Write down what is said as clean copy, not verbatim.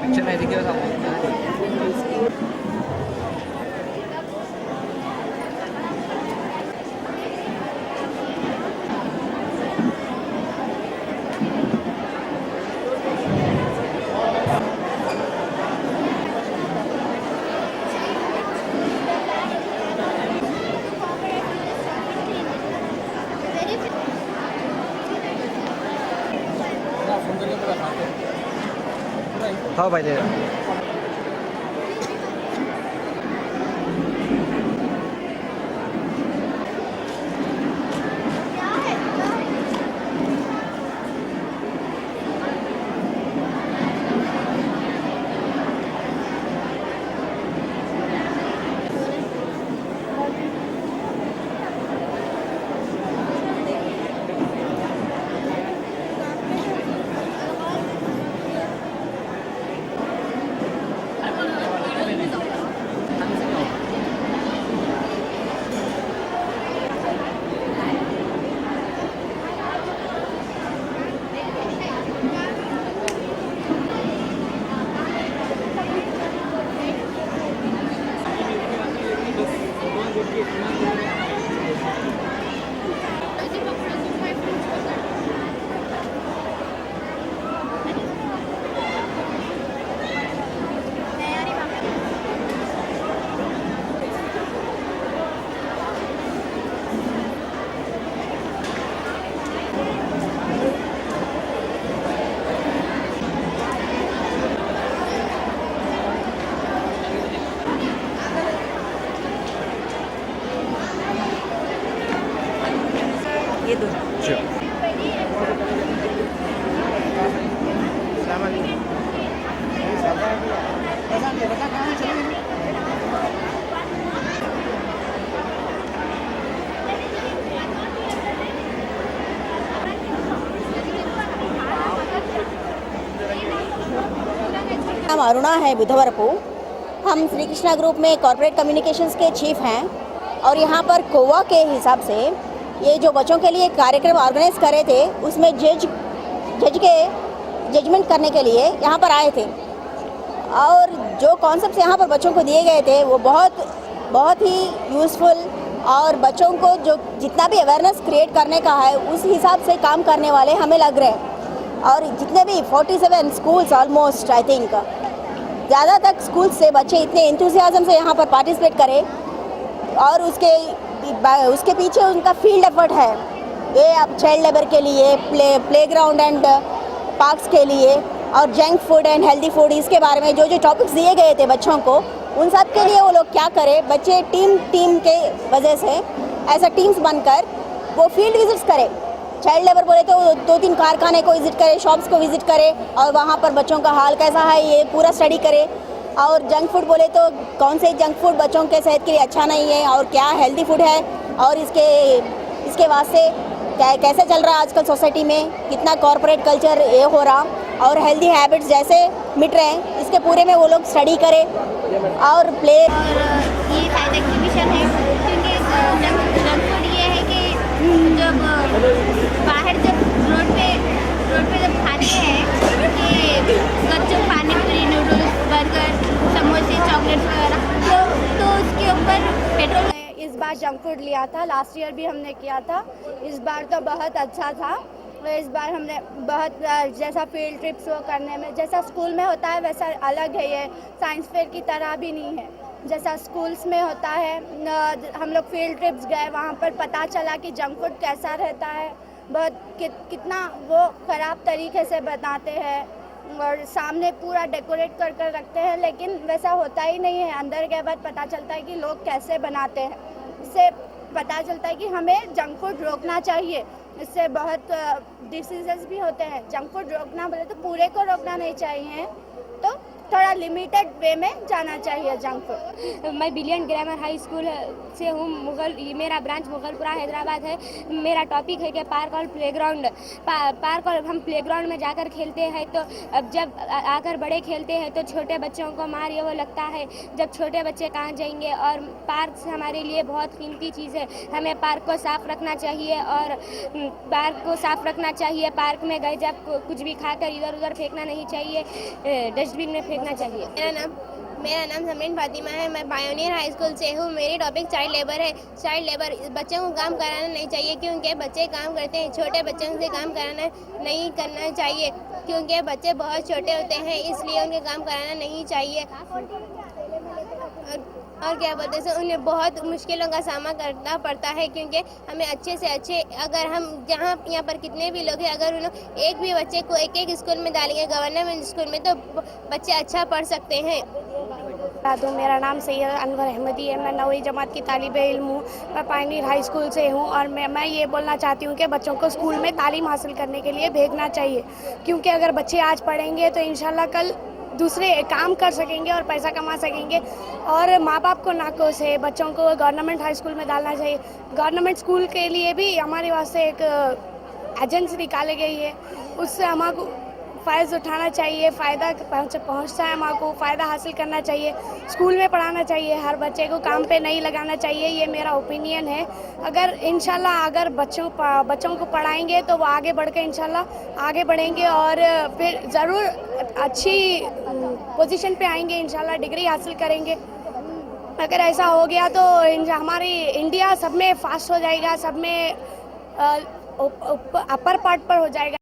Picture नहीं दिखेगा हाँ भाई दे ये दो नाम अरुणा है बुधवरपु। हम श्री कृष्णा ग्रुप में कॉर्पोरेट कम्युनिकेशंस के चीफ हैं और यहाँ पर कोवा के हिसाब से ये जो बच्चों के लिए कार्यक्रम ऑर्गेनाइज कर रहे थे उसमें जज के जजमेंट करने के लिए यहाँ पर आए थे और जो कॉन्सेप्ट्स यहाँ पर बच्चों को दिए गए थे वो बहुत ही यूज़फुल और बच्चों को जो जितना भी अवेयरनेस क्रिएट करने का है उस हिसाब से काम करने वाले हमें लग रहे हैं। और जितने भी 47 स्कूल्स ऑलमोस्ट आई थिंक ज़्यादा तक स्कूल्स से बच्चे इतने इंथुसियाज्म से यहाँ पर पार्टिसिपेट करें और उसके पीछे उनका फील्ड एफर्ट है। ये अब चाइल्ड लेबर के लिए प्लेग्राउंड एंड पार्क्स के लिए और junk food and healthy food इसके बारे में जो टॉपिक्स दिए गए थे बच्चों को उन सब के लिए वो लोग क्या करें, बच्चे टीम के वजह से ऐसा टीम्स बनकर वो फील्ड विजिट्स करें। चाइल्ड लेबर बोले तो 2-3 कारखाने को विजिट करे, शॉप्स को विजिट करे और वहाँ पर बच्चों का हाल कैसा है ये पूरा स्टडी करे। और जंक फूड बोले तो कौन से जंक फूड बच्चों के सेहत के लिए अच्छा नहीं है और क्या हेल्दी फूड है और इसके वास्ते कैसे चल रहा है आजकल सोसाइटी में, कितना कॉर्पोरेट कल्चर ये हो रहा और हेल्दी हैबिट्स जैसे मिट रहे हैं, इसके पूरे में वो लोग स्टडी करें और प्ले। और ये शायद एग्जीबिशन है क्योंकि जंक फूड ये है कि जब बाहर जब रोड पे जब खाते हैं कि बच्चों पानी पूरी नूडल्स बर्गर समोसे चॉकलेट्स वगैरह तो उसके ऊपर पेट्रोल। इस बार जंक फूड लिया था, लास्ट ईयर भी हमने किया था, इस बार तो बहुत अच्छा था। इस बार हमने बहुत जैसा फील्ड ट्रिप्स वो करने में जैसा स्कूल में होता है वैसा अलग है, ये साइंस फेयर की तरह भी नहीं है जैसा स्कूल्स में होता है। हम लोग फील्ड ट्रिप्स गए, वहाँ पर पता चला कि जंक फूड कैसा रहता है, बहुत कितना वो ख़राब तरीके से बनाते हैं और सामने पूरा डेकोरेट कर रखते हैं, लेकिन वैसा होता ही नहीं है। अंदर के बाद पता चलता है कि लोग कैसे बनाते हैं, इससे पता चलता है कि हमें जंक फूड रोकना चाहिए। इससे बहुत डिसीजेस भी होते हैं। जंक फूड रोकना बोले तो पूरे को रोकना नहीं चाहिए, तो थोड़ा लिमिटेड वे में जाना चाहिए जंक फूड। मैं बिलियन ग्रामर हाई स्कूल से हूँ। मेरा ब्रांच मुगलपुरा हैदराबाद है। मेरा टॉपिक है कि पार्क और प्लेग्राउंड। पार्क और हम प्लेग्राउंड में जाकर खेलते हैं तो अब जब आकर बड़े खेलते हैं तो छोटे बच्चों को मार ये वो लगता है। जब छोटे बच्चे कहाँ जाएंगे, और पार्क हमारे लिए बहुत कीमती चीज़ है। हमें पार्क को साफ रखना चाहिए और पार्क को साफ रखना चाहिए। पार्क में गए जब कुछ भी खाकर इधर उधर फेंकना नहीं चाहिए, डस्टबिन में फेंकना चाहिए। मेरा नाम समरीन फातिमा है। मैं पायोनियर हाई स्कूल से हूँ। मेरी टॉपिक चाइल्ड लेबर है। चाइल्ड लेबर, बच्चों को काम कराना नहीं चाहिए क्योंकि बच्चे काम करते हैं। छोटे बच्चों से काम कराना नहीं करना चाहिए क्योंकि बच्चे बहुत छोटे होते हैं, इसलिए उनके काम कराना नहीं चाहिए। और क्या बोलते हैं, उन्हें बहुत मुश्किलों का सामना करना पड़ता है क्योंकि हमें अच्छे से अच्छे, अगर हम यहाँ पर कितने भी लोग हैं, अगर उन्हें एक भी बच्चे को एक स्कूल में डालेंगे गवर्नमेंट स्कूल में तो बच्चे अच्छा पढ़ सकते हैं। तो मेरा नाम सैयद अनवर अहमदी है। मैं 9वीं जमात की तालिबे इल्म हूँ। मैं पायनियर हाई स्कूल से हूँ और मैं ये बोलना चाहती हूँ कि बच्चों को स्कूल में तालीम हासिल करने के लिए भेजना चाहिए क्योंकि अगर बच्चे आज पढ़ेंगे तो इंशाल्लाह कल दूसरे काम कर सकेंगे और पैसा कमा सकेंगे। और माँ बाप को ना कोसे, बच्चों को गवर्नमेंट हाई स्कूल में डालना चाहिए। गवर्नमेंट स्कूल के लिए भी हमारे वास्ते एक एजेंसी निकाली गई है, उससे हमारे फ़ायदा उठाना चाहिए। फ़ायदा पहुँचता है, हमारे को फ़ायदा हासिल करना चाहिए। स्कूल में पढ़ाना चाहिए, हर बच्चे को काम पे नहीं लगाना चाहिए। ये मेरा ओपिनियन है। अगर इंशाल्लाह अगर बच्चों को पढ़ाएंगे तो वो आगे बढ़ के इंशाल्लाह आगे बढ़ेंगे और फिर ज़रूर अच्छी पोजीशन पे आएंगे। इंशाल्लाह डिग्री हासिल करेंगे। अगर ऐसा हो गया तो हमारी इंडिया सब में फास्ट हो जाएगा, सब में अपर पार्ट पर हो जाएगा।